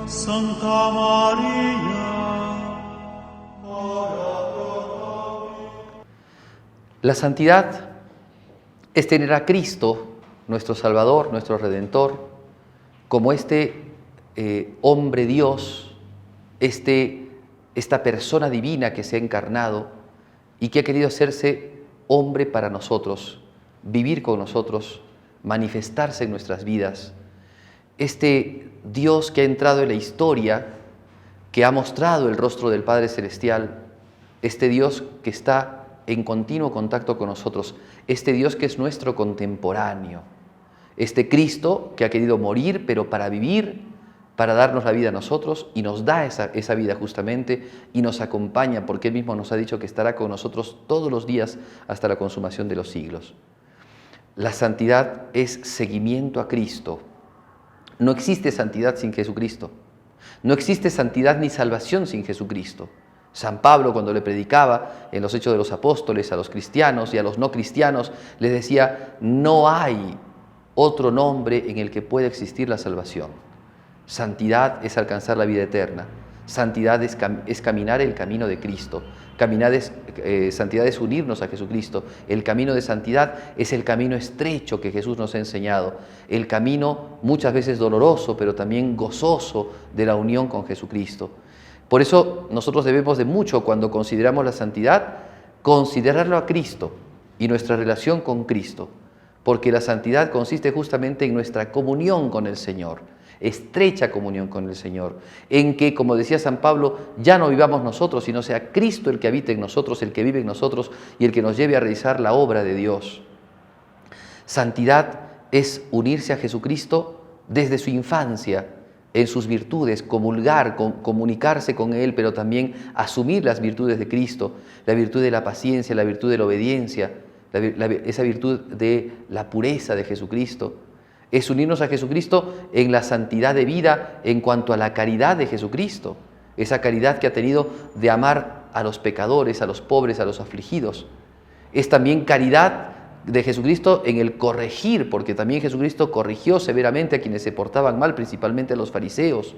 Santa María, ora pro nobis. La santidad es tener a Cristo, nuestro Salvador, nuestro Redentor, como hombre Dios, esta persona divina que se ha encarnado y que ha querido hacerse hombre para nosotros, vivir con nosotros, manifestarse en nuestras vidas. Este Dios que ha entrado en la historia, que ha mostrado el rostro del Padre Celestial, este Dios que está en continuo contacto con nosotros, este Dios que es nuestro contemporáneo, este Cristo que ha querido morir, pero para vivir, para darnos la vida a nosotros, y nos da esa vida justamente, y nos acompaña, porque Él mismo nos ha dicho que estará con nosotros todos los días hasta la consumación de los siglos. La santidad es seguimiento a Cristo. No existe santidad sin Jesucristo. No existe santidad ni salvación sin Jesucristo. San Pablo, cuando le predicaba en los Hechos de los Apóstoles a los cristianos y a los no cristianos, les decía: no hay otro nombre en el que pueda existir la salvación. Santidad es alcanzar la vida eterna. Santidad es caminar el camino de Cristo. Santidad es unirnos a Jesucristo. El camino de santidad es el camino estrecho que Jesús nos ha enseñado. El camino muchas veces doloroso, pero también gozoso de la unión con Jesucristo. Por eso nosotros debemos de mucho, cuando consideramos la santidad, considerarlo a Cristo y nuestra relación con Cristo. Porque la santidad consiste justamente en nuestra comunión con el Señor. Estrecha comunión con el Señor, en que, como decía San Pablo, ya no vivamos nosotros, sino sea Cristo el que habita en nosotros, el que vive en nosotros y el que nos lleve a realizar la obra de Dios. Santidad es unirse a Jesucristo desde su infancia, en sus virtudes, comulgar, comunicarse con Él, pero también asumir las virtudes de Cristo, la virtud de la paciencia, la virtud de la obediencia, esa virtud de la pureza de Jesucristo. Es unirnos a Jesucristo en la santidad de vida en cuanto a la caridad de Jesucristo, esa caridad que ha tenido de amar a los pecadores, a los pobres, a los afligidos. Es también caridad de Jesucristo en el corregir, porque también Jesucristo corrigió severamente a quienes se portaban mal, principalmente a los fariseos.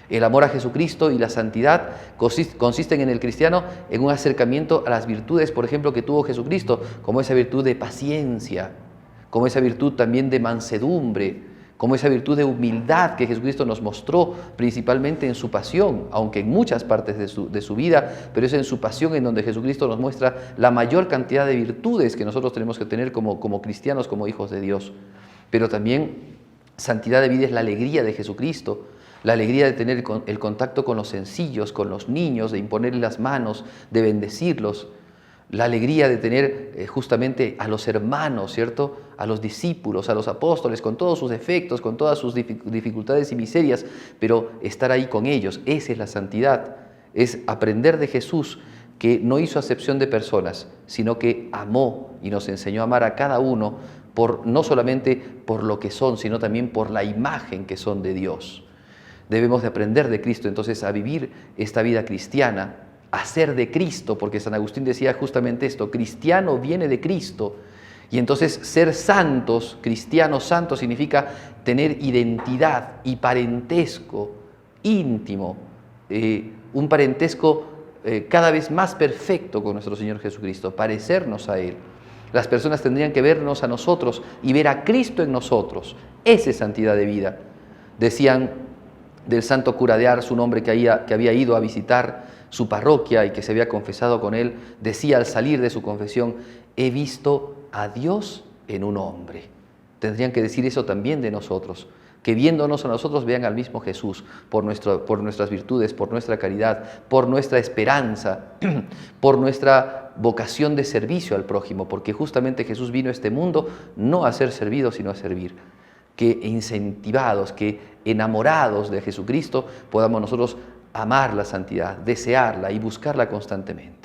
El amor a Jesucristo y la santidad consisten en el cristiano en un acercamiento a las virtudes, por ejemplo, que tuvo Jesucristo, como esa virtud de paciencia, como esa virtud también de mansedumbre, como esa virtud de humildad que Jesucristo nos mostró principalmente en su pasión, aunque en muchas partes de su vida, pero es en su pasión en donde Jesucristo nos muestra la mayor cantidad de virtudes que nosotros tenemos que tener como cristianos, como hijos de Dios. Pero también santidad de vida es la alegría de Jesucristo, la alegría de tener el contacto con los sencillos, con los niños, de imponerles las manos, de bendecirlos. La alegría de tener justamente a los hermanos, ¿cierto? A los discípulos, a los apóstoles, con todos sus defectos, con todas sus dificultades y miserias, pero estar ahí con ellos. Esa es la santidad, es aprender de Jesús, que no hizo acepción de personas, sino que amó y nos enseñó a amar a cada uno, no solamente por lo que son, sino también por la imagen que son de Dios. Debemos de aprender de Cristo entonces a vivir esta vida cristiana, a ser de Cristo, porque San Agustín decía justamente esto: cristiano viene de Cristo. Y entonces ser santos, cristianos santos, significa tener identidad y parentesco íntimo, un parentesco cada vez más perfecto con nuestro Señor Jesucristo, parecernos a Él. Las personas tendrían que vernos a nosotros y ver a Cristo en nosotros. Esa es santidad de vida. Decían del santo cura de Ars, un hombre que había ido a visitar su parroquia y que se había confesado con él, decía al salir de su confesión: he visto a Dios en un hombre. Tendrían que decir eso también de nosotros, que viéndonos a nosotros vean al mismo Jesús por nuestras virtudes, por nuestra caridad, por nuestra esperanza, por nuestra vocación de servicio al prójimo, porque justamente Jesús vino a este mundo no a ser servido, sino a servir. Que incentivados, que enamorados de Jesucristo podamos nosotros amar la santidad, desearla y buscarla constantemente.